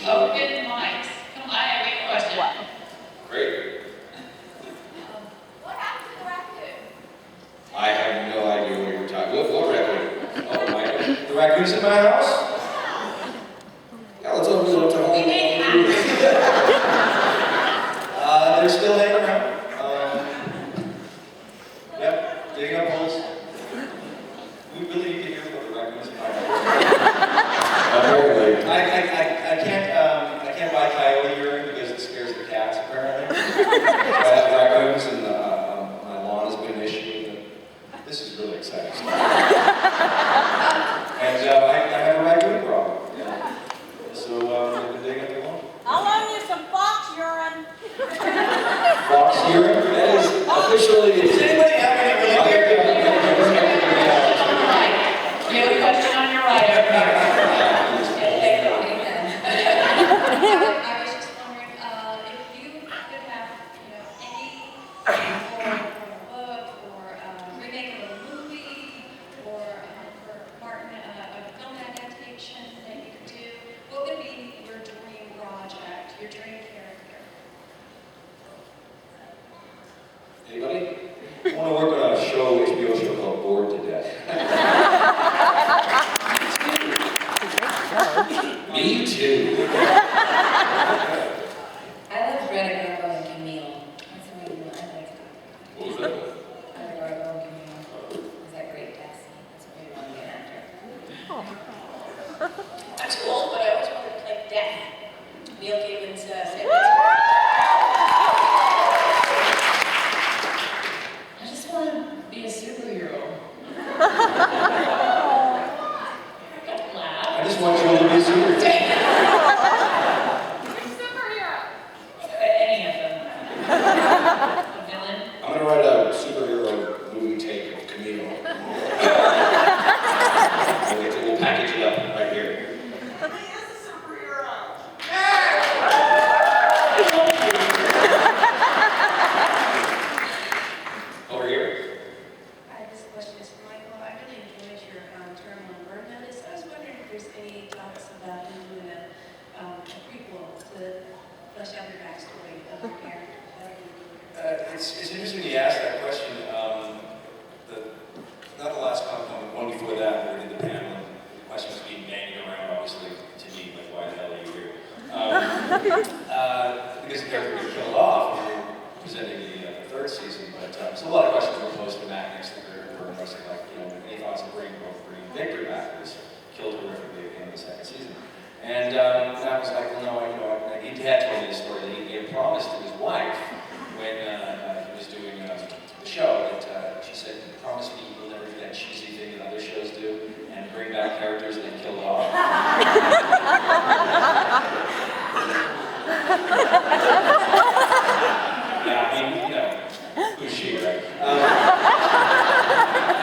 show. Open mics. Come on, I have a question. Wow. Great. What happened to the raccoon? I have no idea what you're talking about. What raccoon? Oh my God. The raccoon's in my house? Yeah, let's open it up to home. We made happy. They're still hanging around. Yep, digging up holes. We really need to hear about the raccoons in my house. Apparently. I can't buy coyote urine because it scares the cats, apparently. So I have raccoons and my lawn has been an issue. This is really exciting stuff. And I have a raccoon problem. Yeah. So we've been digging up the lawn. I'll loan you some fox urine. Fox urine? That is officially. Does anybody have any really weird? You have a question on your right over here. I was just wondering if you could have, any for a book or remake of a movie or for Martin a film adaptation that you could do, what would be your dream project, your dream character? Anybody? I want to work on a show, HBO show called Bored to Death. Me too. I love Greta Garbo and Camille. That's a really one I like. What was that? Greta Garbo and Camille. Is that great casting? That's a really want to be an actor. That's cool, but I always wanted to play Death. Neil Gaiman's I just want to be a superhero. Don't laugh. I just want you all to be a superhero. Superhero. Any of them. A villain. I'm going to write a superhero movie take of Camille. We'll package it up right here. Over here. Hi, this question is for Michael. I really enjoyed your term on Burn Notice. I was wondering if there's any talks about doing a prequel to flesh out your backstory of your character. It's interesting you asked that question. Not the last Comic-Con, but one before that, where we did the panel, and the question was being bandied around, obviously, to me, like, why the hell are you here? Because the character got killed off when we were presenting the third season, but so a lot of questions were posed to Matt next to the Burn Notice, like, any thoughts of bringing Victor back, who was killed horrifically at the end of the second season. And I was like, well, no, he had told me the story that he had promised to his wife when he was doing the show that she said, promise me you'll never do that cheesy thing that other shows do and bring back characters and then kill it off. Yeah, I mean, who's she, right?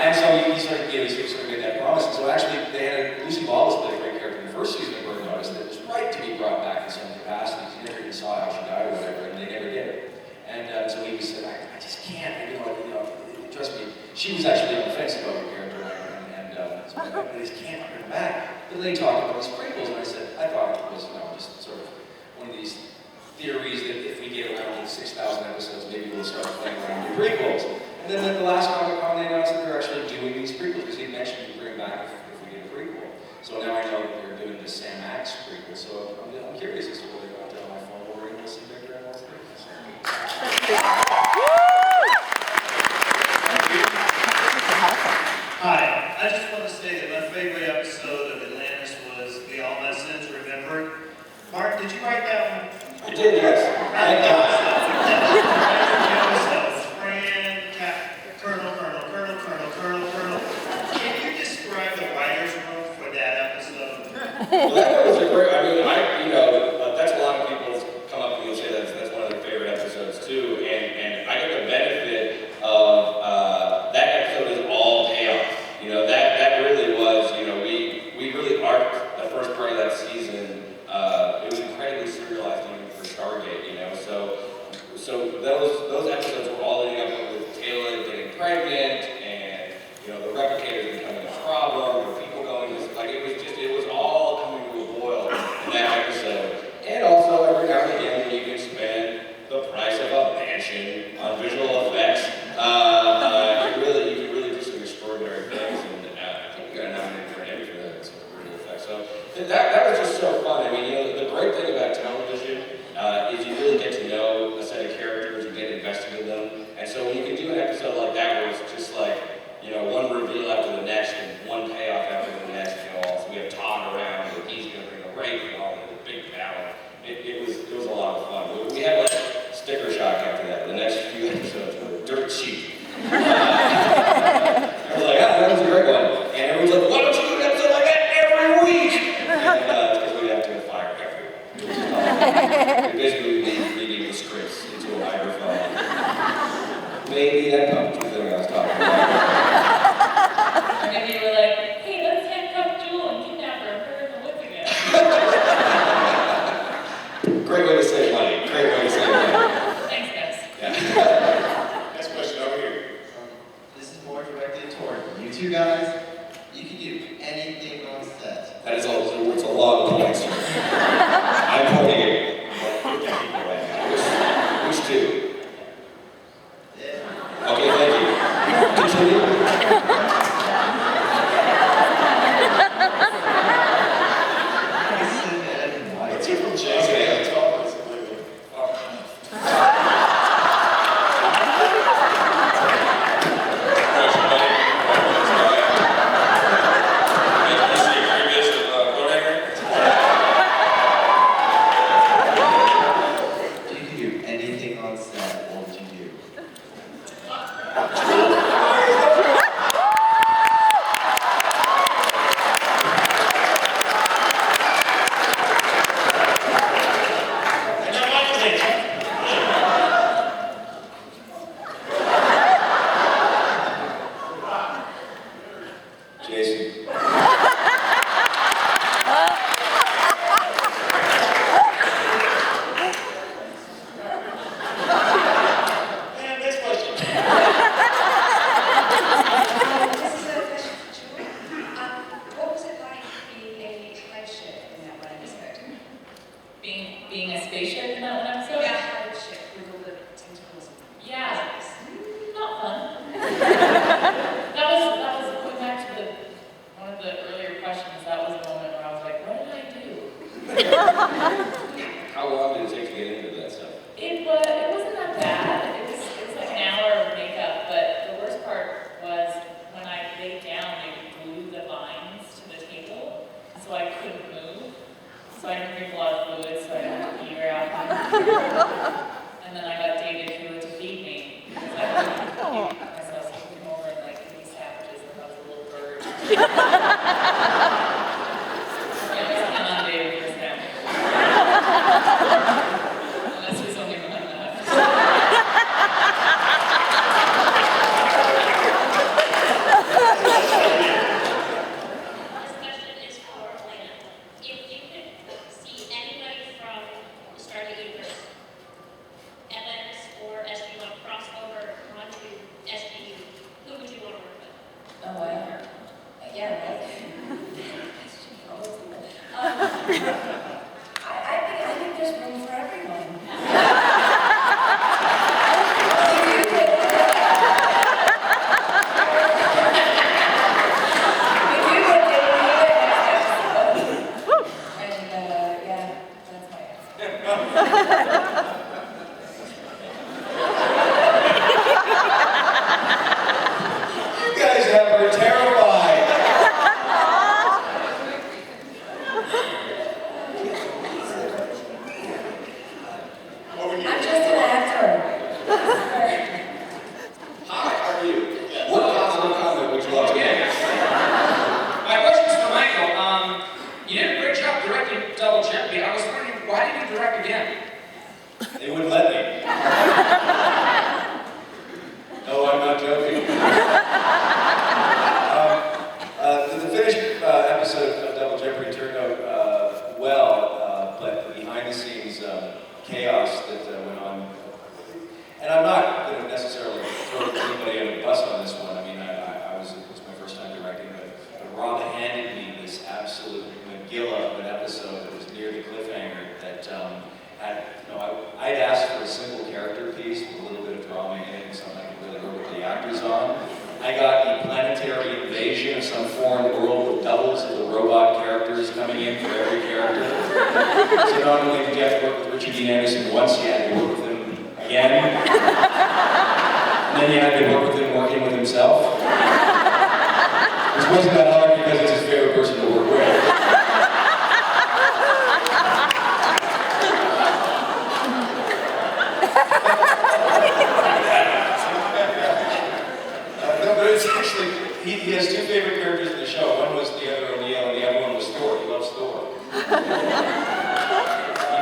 And so he sort of made that promise. And so actually, they had Lucy Wallace played a great character in the first season of Burn Notice that was right to be brought back in some capacity. You never even saw how she died or whatever, and they never did. And so he was saying, I just can't, trust me. She was actually on the fence about the character, and so I just can't bring her back. But then they talked about these prequels, and I said, I thought it was just sort of one of these theories that if we get around to 6,000 episodes, maybe we'll start playing around with prequels. And then at the last Comic-Con, they announced that they're actually doing these prequels, because he mentioned to bring back if we get a prequel. So now I know that they're doing the Sam Max prequel, so I'm curious as to whether or not my phone will ring, we'll see Victor and all three. Hi, I just want to say that my favorite episode of Atlantis was The All My Sins Remembered. Mark, did you write that one? I did, yes. Thank God. Colonel. Can you describe the writer's room for that episode? Well, that was a great, that's a lot of people come up to me and say that's one of their favorite episodes too, and I get the benefit of that episode is all payoff. That really was, we really arced the first part of that season. It was incredibly serialized even for Stargate, so those episodes were all leading up with Taylor getting pregnant and the replicators becoming a problem, or people going it was all coming to a boil in that episode. Two from Jason. Okay. That's all basically. Did you do anything on set? What would you do? And now Michael's answer. Jason. And next question. This is a question for Joy. What was it like being a hive ship in that one episode? Being a spaceship in that one episode? Yeah, hive ship with all the tentacles. Yeah. Not fun. that was going back to one of the earlier questions. That was the moment where I was like, what did I do? How long did it take to get into that stuff? It wasn't that bad. It was like an hour of makeup, but the worst part was when I laid down, they glued the vines to the table, so I couldn't move. So I didn't drink a lot of fluid, so I didn't pee very often. And then I got David Hewitt to feed me because I couldn't feed myself, so I came over and like give me sandwiches and I was a little bird. Yeah, just count on David for sandwiches. Unless there's only one left. This question is for Alaina. If you could see anybody from the Stargate universe, LNS or SB1 cross over onto SBU, who would you want to work with? Oh, wow. Yeah, right. I think there's room for everyone. We do get David Hewitt next episode. And, yeah, that's my answer. You guys have her terrified. What would you I'm do? just an actor. Hi, how are you? What comment would you love to get? My question's for Michael. You did a great job directing Double Jeopardy. I was wondering, why did you direct again? They wouldn't let me. No, I'm not joking. The finished episode of Double Jeopardy turned out well, but the behind-the-scenes chaos that went on. And I'm not going to necessarily throw anybody under the bus on this one. I mean, it was my first time directing, but Rob handed me this absolute McGillion of an episode that was near the cliffhanger that had, I'd asked for a simple character piece with a little bit of drama in it, something I could really work with the actors on. I got a planetary invasion of some foreign world with doubles of the robot characters coming in for every character. So not only did you have to work with Richard Dean Anderson once, you had to work with him again. And then you had to work with him working with himself. Which wasn't that hard because it's his favorite person to work with. No, but it's actually, he has two favorite characters in the show. One was the other O'Neill, and the other one was Thor. He loves Thor. He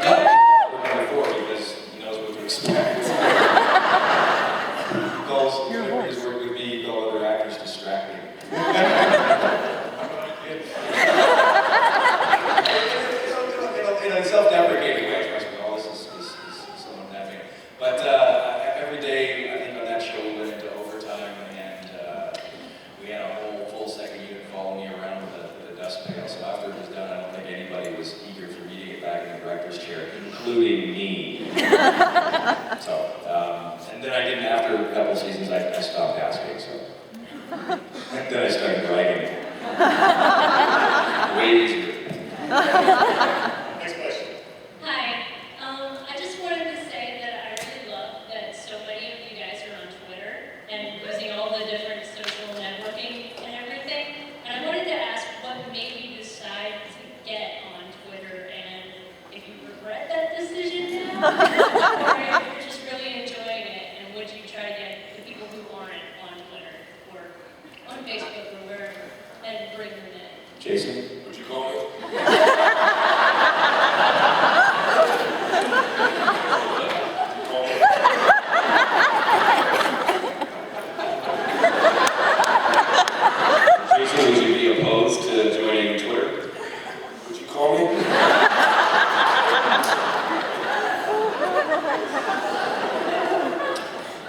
does work on Thor because he knows what to expect. He calls his work with me, he calls other actors distracting. In a self-deprecating way, trust me, all this is someone having. But every day, I think on that show, we went into overtime, and we had a whole full second unit following me around with a dust pail. So after it was done, I don't think anybody was eager for me to get back in the director's chair, including me. And then I didn't, after a couple seasons, I stopped asking, so. And then I started writing. Way easier. Next question. You're just really enjoying it, and would you try to get the people who aren't on Twitter or on Facebook or wherever and bring them in? Jason, would you call me? Jason, would you be opposed to joining Twitter? Would you call me?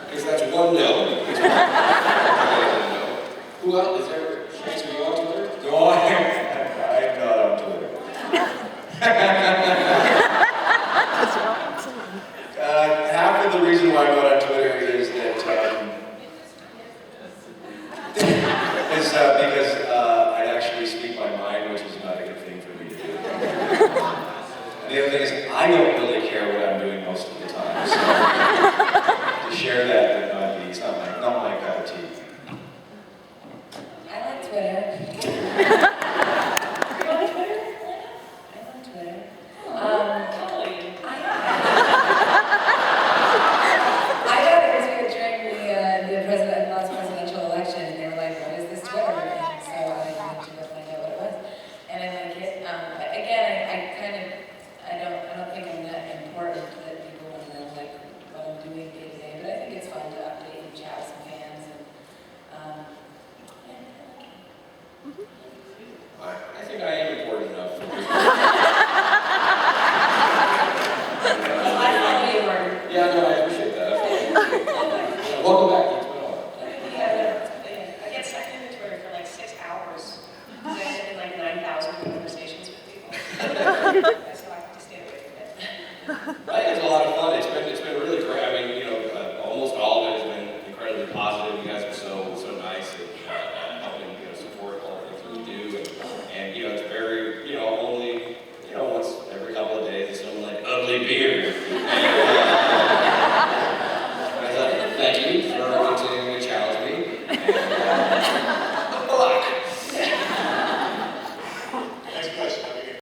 Because that's one no. Who else is there? Shanks, are you on Twitter? No, I'm not on Twitter. Half of the reason why I'm not on Twitter is that is because I actually speak my mind, which is not a good thing for me to do. And the other thing is I don't really care what I'm doing most of the time. So to share that would not be, it's not my cup of tea. I like Twitter. You're on Twitter? I'm on Twitter. Golly. I got it because we were during the last presidential election, and they were like, "What is this Twitter thing?" So I went to find out what it was, and I like it. Again, I don't think I'm that important that people want to know like what I'm doing day to day, but I think it's fun to update and chat with some fans, and I think I am important enough. I follow you, Martin. Yeah, no, I appreciate that. Welcome back. It's been a while. I get sucked into Twitter for like 6 hours. I end in like 9,000 conversations with people. So I have to stay away from it. I think it's a lot of fun. It's been really great. I mean, almost all of it has been incredibly positive. You guys are so nice. And